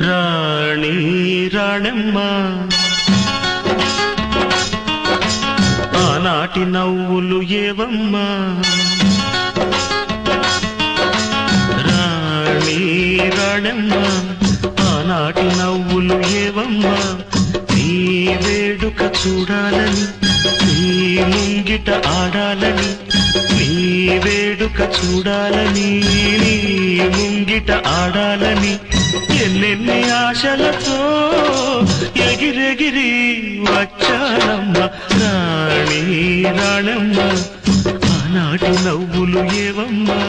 రాణి రాణమ్మ ఆనాటి నవ్వులు ఏవమ్మా రాణి రాణమ్మ ఆనాటి నవ్వులు ఏవమ్మా నీ వేడుక చూడాలని నీ ముంగిట ఆడాలని నీ వేడుక చూడాలని నీ ముంగిట ఆడాలని ఎన్నెన్ని ఆశలతో ఎగిరెగిరి వచ్చానమ్మ రాణి రాణమ్మ ఆనాటి నవ్వులు ఏవమ్మా